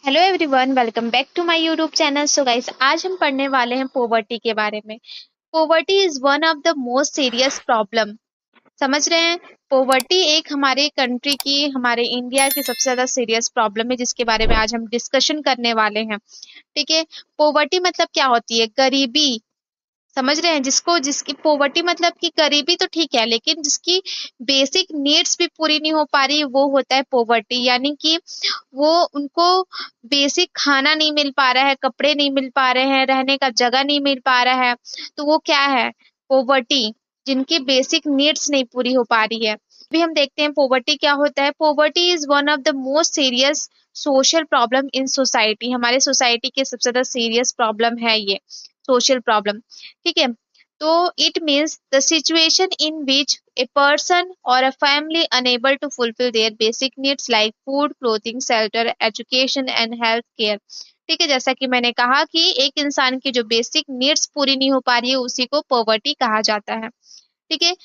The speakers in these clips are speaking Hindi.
Hello everyone, welcome back to my YouTube channel. So guys, आज हम पढ़ने वाले हैं पॉवर्टी के बारे में। Poverty is one of the most serious problem. समझ रहे हैं? पॉवर्टी एक हमारे कंट्री की, हमारे इंडिया की सबसे ज्यादा सीरियस प्रॉब्लम है, जिसके बारे में आज हम डिस्कशन करने वाले हैं। ठीक है। पॉवर्टी मतलब क्या होती है? गरीबी। समझ रहे हैं? जिसको जिसकी पॉवर्टी मतलब कि गरीबी तो ठीक है, लेकिन जिसकी बेसिक नीड्स भी पूरी नहीं हो पा रही, वो होता है पॉवर्टी। यानी कि वो उनको बेसिक खाना नहीं मिल पा रहा है, कपड़े नहीं मिल पा रहे हैं, रहने का जगह नहीं मिल पा रहा है, तो वो क्या है? पॉवर्टी। जिनकी बेसिक नीड्स नहीं पूरी हो पा रही है। अभी हम देखते हैं पॉवर्टी क्या होता है। Poverty is one of the most serious social problem in society. हमारे सोसाइटी के सबसे ज्यादा सीरियस प्रॉब्लम है ये सोशल प्रॉब्लम। ठीक है। तो it means the situation in which a person or a family unable to fulfill their basic needs like food, clothing, shelter, education and health care। ठीक है। जैसा कि मैंने कहा कि एक इंसान की जो बेसिक नीड्स पूरी नहीं हो पा रही है, उसी को पॉवर्टी कहा जाता है। ठीक है।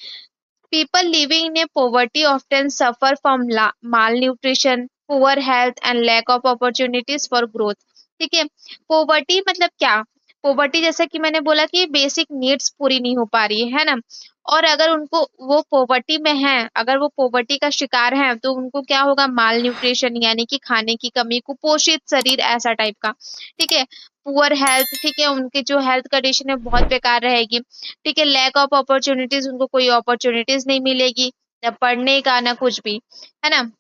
People living in a poverty often suffer from malnutrition, poor health and lack of opportunities for growth। ठीक है। पोवर्टी मतलब क्या? पोवर्टी जैसा कि मैंने बोला कि बेसिक नीड्स पूरी नहीं हो पा रही है ना। और अगर उनको वो पोवर्टी में है, अगर वो पोवर्टी का शिकार है, तो उनको क्या होगा? माल न्यूट्रिशन, यानी कि खाने की कमी, कुपोषित शरीर, ऐसा टाइप का। ठीक है। Poor health. ठीक है। उनकी जो हेल्थ कंडीशन है बहुत बेकार रहेगी। ठीक है। लैक ऑफ अपॉर्चुनिटीज, उनको कोई अपॉर्चुनिटीज नहीं मिलेगी, न पढ़ने का ना कुछ भी, है ना।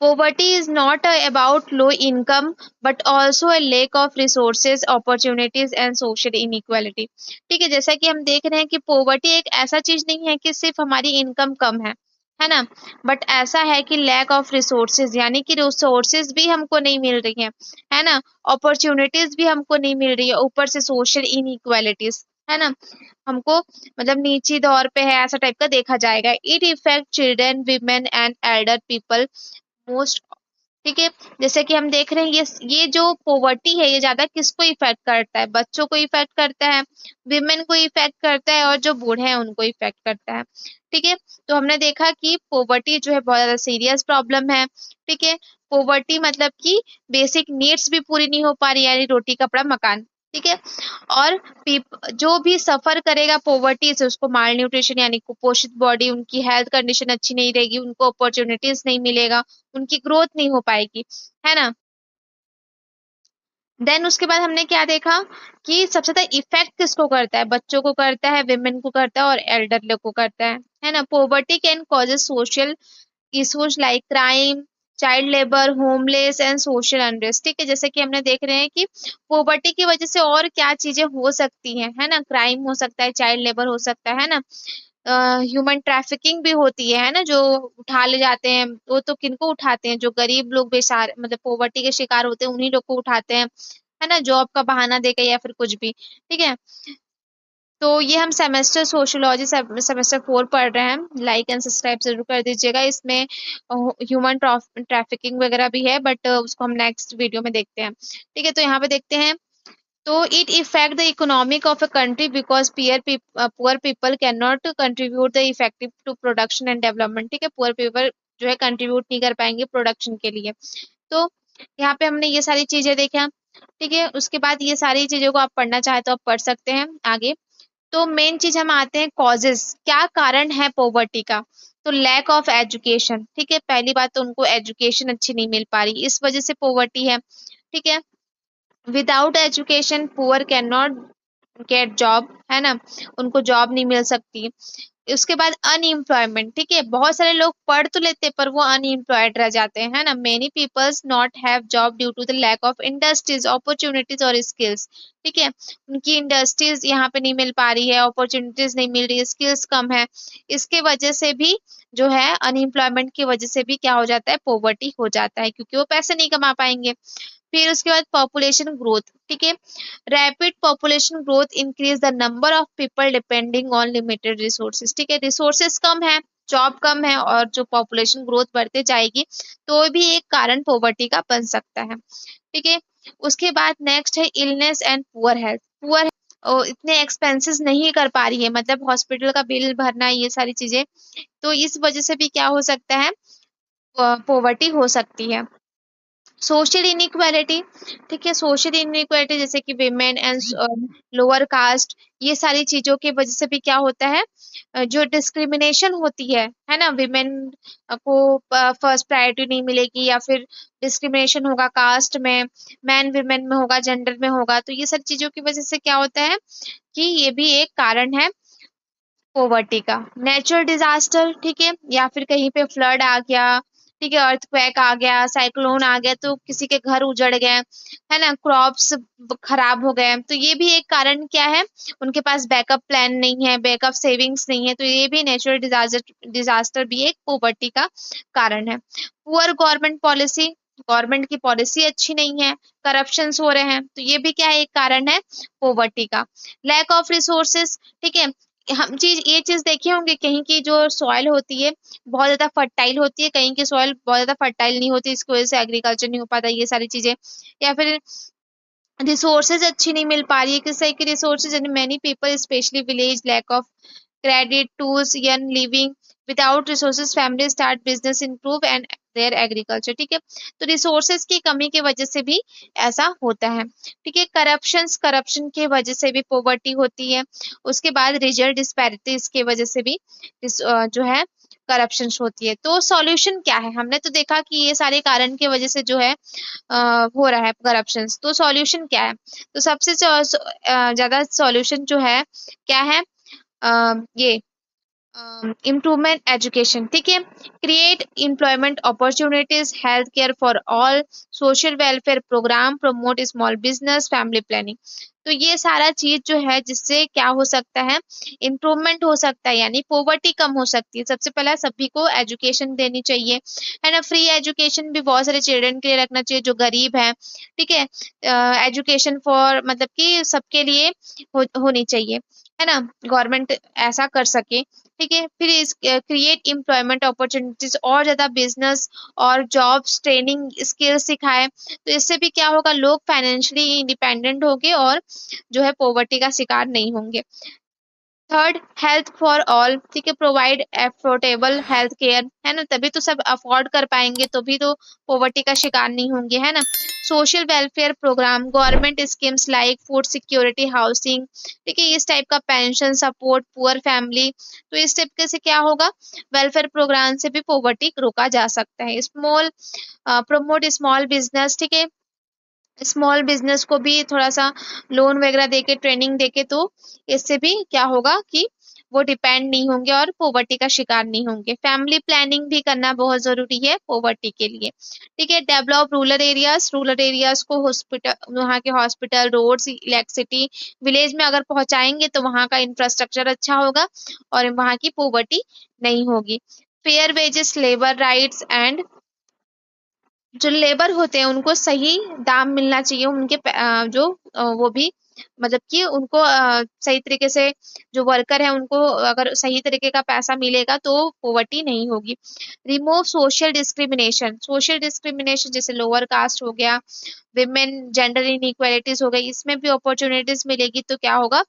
Poverty is not about low income but also a lack of resources, opportunities and social inequality। ठीक है। जैसा कि हम देख रहे हैं कि पॉवर्टी एक ऐसा चीज नहीं है कि सिर्फ हमारी इनकम कम है ना। बट ऐसा है कि लैक ऑफ रिसोर्सेज, यानी कि रिसोर्सेज भी हमको नहीं मिल रही है ना। अपॉर्चुनिटीज भी हमको नहीं मिल रही है, ऊपर से सोशल इनइक्वालिटीज, है ना। हमको मतलब नीची दौर पे है, ऐसा टाइप का देखा जाएगा। It effect children, women and Elder people most. ठीक है। जैसे कि हम देख रहे हैं ये जो पॉवर्टी है, ये ज्यादा किसको इफेक्ट करता है? बच्चों को इफेक्ट करता है, विमेन को इफेक्ट करता है, और जो बूढ़े हैं उनको इफेक्ट करता है। ठीक है। तो हमने देखा कि पॉवर्टी जो है बहुत ज्यादा सीरियस प्रॉब्लम है। ठीक है। पॉवर्टी मतलब कि बेसिक नीड्स भी पूरी नहीं हो पा रही, यानी रोटी कपड़ा मकान। ठीक है। और जो भी सफर करेगा पॉवर्टी से, उसको माल न्यूट्रिशन यानी कुपोषित बॉडी, उनकी हेल्थ कंडीशन अच्छी नहीं रहेगी, उनको अपॉर्चुनिटीज नहीं मिलेगा, उनकी ग्रोथ नहीं हो पाएगी, है ना। देन उसके बाद हमने क्या देखा कि सबसे ज्यादा इफेक्ट किसको करता है? बच्चों को करता है, विमेन को करता है, और एल्डर लोग को करता है ना। Poverty can causes social issues like crime, child labour, homeless and social unrest. ठीक है। जैसे कि हमने देख रहे हैं कि पॉवर्टी की वजह से और क्या चीजें हो सकती हैं, है ना। क्राइम हो सकता है, चाइल्ड लेबर हो सकता है ना। ह्यूमन ट्रैफिकिंग भी होती है ना, जो उठा ले जाते हैं। वो तो किनको उठाते हैं? जो गरीब लोग बेसार मतलब पॉवर्टी के शिकार होते हैं, उन्हीं लोग को उठाते हैं, है ना, जॉब का बहाना देकर या फिर कुछ भी। ठीक है। तो ये हम सेमेस्टर सोशियोलॉजी सेमेस्टर 4 पढ़ रहे हैं। लाइक एंड सब्सक्राइब जरूर कर दीजिएगा। इसमें ह्यूमन ट्रैफिकिंग वगैरह भी है, बट उसको हम नेक्स्ट वीडियो में देखते हैं। ठीक है। तो यहाँ पे देखते हैं। तो it effect the economic of a country because poor people can not contribute the effective to production and development. ठीक है। पुअर पीपल जो है कंट्रीब्यूट नहीं कर पाएंगे प्रोडक्शन के लिए। तो यहाँ पे हमने ये सारी चीजें देखा। ठीक है। उसके बाद ये सारी चीजों को आप पढ़ना चाहे तो आप पढ़ सकते हैं आगे। तो मेन चीज हम आते हैं कॉजेस, क्या कारण है पॉवर्टी का? तो लैक ऑफ एजुकेशन। ठीक है। पहली बात तो उनको एजुकेशन अच्छी नहीं मिल पा रही, इस वजह से पॉवर्टी है। ठीक है। Without education poor can not get job, है ना, उनको जॉब नहीं मिल सकती। उसके बाद अनएम्प्लॉयमेंट। ठीक है। बहुत सारे लोग पढ़ तो लेते पर वो अनएम्प्लॉयड रह जाते हैं, है ना। Many peoples not have job due to the lack of industries, opportunities और स्किल्स। ठीक है। उनकी इंडस्ट्रीज यहाँ पे नहीं मिल पा रही है, अपॉर्चुनिटीज नहीं मिल रही है, स्किल्स कम है। इसके वजह से भी जो है अनएम्प्लॉयमेंट की वजह से भी क्या हो जाता है? पॉवर्टी हो जाता है, क्योंकि वो पैसे नहीं कमा पाएंगे। फिर उसके बाद पॉपुलेशन ग्रोथ। ठीक है। Rapid population growth increase the number of people depending on limited resources. ठीक है। रिसोर्सेज कम है, जॉब कम है, और जो पॉपुलेशन ग्रोथ बढ़ते जाएगी, तो भी एक कारण पॉवर्टी का बन सकता है। ठीक है। उसके बाद नेक्स्ट है illness and poor health. Poor इतने एक्सपेंसेस नहीं कर पा रही है, मतलब हॉस्पिटल का बिल भरना, ये सारी चीजें, तो इस वजह से भी क्या हो सकता है? पॉवर्टी हो सकती है। सोशल इनइक्वालिटी, ठीक है, सोशल इनइक्वालिटी जैसे कि विमेन एंड लोअर कास्ट, ये सारी चीजों की वजह से भी क्या होता है, जो डिस्क्रिमिनेशन होती है ना, विमेन को फर्स्ट प्रायोरिटी नहीं मिलेगी, या फिर डिस्क्रिमिनेशन होगा कास्ट में, मैन विमेन में होगा, जेंडर में होगा, तो ये सब चीजों की वजह से क्या होता है कि ये भी एक कारण है पोवर्टी का। नेचुरल डिजास्टर, ठीक है, या फिर कहीं पे फ्लड आ गया, ठीक है, अर्थक्वेक आ गया, साइक्लोन आ गया, तो किसी के घर उजड़ गए, है ना, क्रॉप्स खराब हो गए, तो ये भी एक कारण क्या है, उनके पास बैकअप प्लान नहीं है, बैकअप सेविंग्स नहीं है, तो ये भी नेचुरल डिजास्टर भी एक पोवर्टी का कारण है। पुअर गवर्नमेंट पॉलिसी, गवर्नमेंट की पॉलिसी अच्छी नहीं है, करप्शंस हो रहे हैं, तो ये भी क्या है, एक कारण है पोवर्टी का। लैक ऑफ रिसोर्सेस, ठीक है, हम ये चीज देखे होंगे कहीं की जो सॉइल होती है बहुत ज्यादा फर्टाइल होती है, कहीं की सॉइल बहुत ज्यादा फर्टाइल नहीं होती, इसकी वजह से एग्रीकल्चर नहीं हो पाता, ये सारी चीजें। या फिर रिसोर्सेज अच्छी नहीं मिल पा रही है, किस तरह की resources, and many people specially village lack of credit tools young living without resources family start business improve and their agriculture, ठीक है, तो रिसोर्सेज की कमी की वजह से भी ऐसा होता है, ठीक है। करप्शन की वजह से भी पोवर्टी होती है। उसके बाद रिजल्ट डिस्पैरिटीज की वजह से भी जो है करप्शन होती है। तो सॉल्यूशन क्या है, हमने तो देखा कि ये सारे कारण की वजह से जो है हो रहा है करप्शन, तो सॉल्यूशन क्या है, तो सबसे ज्यादा सॉल्यूशन जो है क्या है, ये इम्प्रूवमेंट एजुकेशन, ठीक है, create employment opportunities, health care for all, social welfare program, promote small business, family planning. तो ये सारा चीज जो है जिससे क्या हो सकता है, इम्प्रूवमेंट हो सकता है, यानी पोवर्टी कम हो सकती है। सबसे पहला सभी को एजुकेशन देनी चाहिए, है ना, फ्री एजुकेशन भी बहुत सारे चिल्ड्रन के लिए रखना चाहिए जो गरीब है, ठीक है, एजुकेशन फॉर मतलब कि सबके लिए होनी चाहिए, है ना, गवर्नमेंट ऐसा कर सके, ठीक है। फिर इस क्रिएट एम्प्लॉयमेंट अपॉर्चुनिटीज, और ज्यादा बिजनेस और जॉब्स ट्रेनिंग स्किल सिखाए, तो इससे भी क्या होगा, लोग फाइनेंशियली इंडिपेंडेंट होंगे और जो है पोवर्टी का शिकार नहीं होंगे। थर्ड, हेल्थ फॉर ऑल, ठीक है, प्रोवाइड एफोर्डेबल हेल्थ केयर, है ना, तभी तो सब अफोर्ड कर पाएंगे, तो भी तो पोवर्टी का शिकार नहीं होंगे, है ना। Social welfare program, government schemes like food security, housing, ठीक है, इस टाइप का पेंशन सपोर्ट पुअर फैमिली, तो इस टाइप से क्या होगा, वेलफेयर प्रोग्राम से भी पोवर्टी रोका जा सकता है। स्मॉल प्रमोट स्मॉल बिजनेस, ठीक है, स्मॉल बिजनेस को भी थोड़ा सा लोन वगैरह देके ट्रेनिंग देके, तो इससे भी क्या होगा कि वो डिपेंड नहीं होंगे और पोवर्टी का शिकार नहीं होंगे। फैमिली प्लानिंग भी करना बहुत जरूरी है पोवर्टी के लिए, ठीक है। डेवलप रूरल एरियाज को हॉस्पिटल, वहाँ के हॉस्पिटल, रोड्स, इलेक्ट्रिसिटी विलेज में अगर पहुंचाएंगे तो वहाँ का इंफ्रास्ट्रक्चर अच्छा होगा और वहाँ की पोवर्टी नहीं होगी। Fair wages, labour rights and, जो लेबर होते हैं उनको सही दाम मिलना चाहिए, उनके वो भी मतलब कि उनको सही तरीके से, जो वर्कर है उनको अगर सही तरीके का पैसा मिलेगा तो पोवर्टी नहीं होगी। रिमूव सोशल डिस्क्रिमिनेशन जैसे लोअर कास्ट हो गया, विमेन जेंडर इनइक्वालिटीज हो गई, इसमें भी अपॉर्चुनिटीज मिलेगी, तो क्या होगा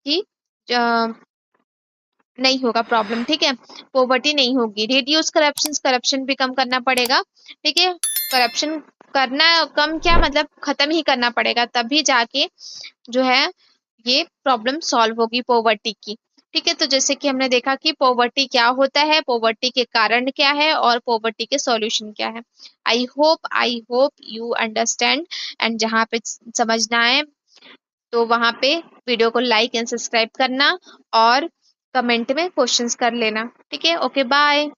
कि नहीं होगा प्रॉब्लम, ठीक है, पोवर्टी नहीं होगी। रिड्यूस करप्शन भी कम करना पड़ेगा, ठीक है, करप्शन करना कम क्या मतलब खत्म ही करना पड़ेगा, तभी जाके जो है ये प्रॉब्लम सॉल्व होगी पोवर्टी की, ठीक है। तो जैसे कि हमने देखा कि पोवर्टी क्या होता है, पोवर्टी के कारण क्या है और पोवर्टी के सॉल्यूशन क्या है। I hope you understand, and जहाँ पे समझना है तो वहां पे वीडियो को लाइक एंड सब्सक्राइब करना और कमेंट में क्वेश्चंस कर लेना, ठीक है। Okay bye.